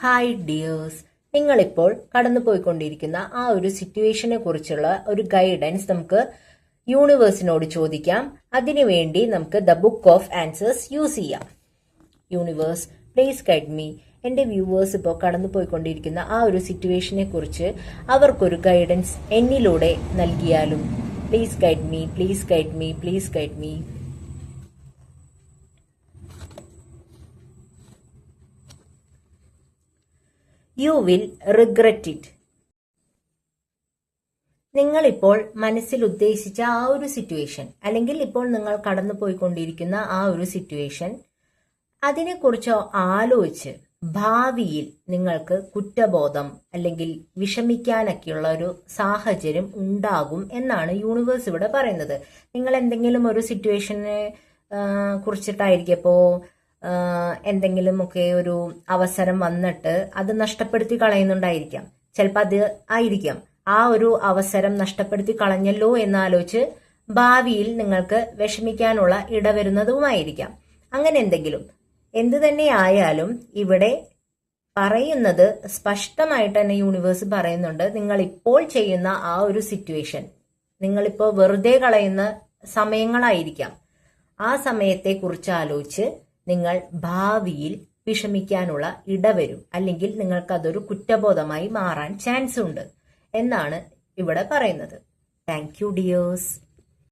Hi dears, നിങ്ങളിപ്പോൾ കടന്നുപോയിക്കൊണ്ടിരിക്കുന്ന ആ ഒരു സിറ്റുവേഷനെ കുറിച്ചുള്ള ഒരു ഗൈഡൻസ് നമുക്ക് യൂണിവേഴ്സിനോട് ചോദിക്കാം. അതിനുവേണ്ടി നമുക്ക് the book of answers use ചെയ്യാം. Universe, please guide me. എന്റെ വ്യൂവേഴ്സ് ഇപ്പോൾ കടന്നുപോയിക്കൊണ്ടിരിക്കുന്ന ആ ഒരു സിറ്റുവേഷനെ കുറിച്ച് അവർക്കൊരു ഗൈഡൻസ് എന്നിലൂടെ നൽകിയാലും. Please guide me, please guide me, please guide me. You will regret it. നിങ്ങളിപ്പോൾ മനസ്സിൽ ഉദ്ദേശിച്ച ആ ഒരു സിറ്റുവേഷൻ, അല്ലെങ്കിൽ ഇപ്പോൾ നിങ്ങൾ കടന്നുപോയിക്കൊണ്ടിരിക്കുന്ന ആ ഒരു സിറ്റുവേഷൻ, അതിനെക്കുറിച്ച് ആലോചിച്ച് ഭാവിയിൽ നിങ്ങൾക്ക് കുറ്റബോധം അല്ലെങ്കിൽ വിഷമിക്കാനൊക്കെയുള്ള ഒരു സാഹചര്യം ഉണ്ടാകും എന്നാണ് യൂണിവേഴ്സ് ഇവിടെ പറയുന്നത്. നിങ്ങൾ എന്തെങ്കിലും ഒരു സിറ്റുവേഷനെ കുറിച്ചിട്ടായിരിക്കും ഇപ്പോൾ എന്തെങ്കിലുമൊക്കെ ഒരു അവസരം വന്നിട്ട് അത് നഷ്ടപ്പെടുത്തി കളയുന്നുണ്ടായിരിക്കാം. ചിലപ്പോൾ അത് ആയിരിക്കാം ആ ഒരു അവസരം നഷ്ടപ്പെടുത്തി കളഞ്ഞല്ലോ എന്നാലോചിച്ച് ഭാവിയിൽ നിങ്ങൾക്ക് വിഷമിക്കാനുള്ള ഇടവരുന്നതുമായിരിക്കാം. അങ്ങനെ എന്തെങ്കിലും എന്തു തന്നെ ആയാലും ഇവിടെ പറയുന്നത് സ്പഷ്ടമായിട്ട് തന്നെ യൂണിവേഴ്സ് പറയുന്നുണ്ട്. നിങ്ങൾ ഇപ്പോൾ ചെയ്യുന്ന ആ ഒരു സിറ്റുവേഷൻ, നിങ്ങളിപ്പോൾ വെറുതെ കളയുന്ന സമയങ്ങളായിരിക്കാം. ആ സമയത്തെ കുറിച്ച് ആലോചിച്ച് നിങ്ങൾ ഭാവിയിൽ വിഷമിക്കാനുള്ള ഇടവരും, അല്ലെങ്കിൽ നിങ്ങൾക്ക് അതൊരു കുറ്റബോധമായി മാറാൻ ചാൻസ് ഉണ്ട് എന്നാണ് ഇവിടെ പറയുന്നത്. Thank you dears.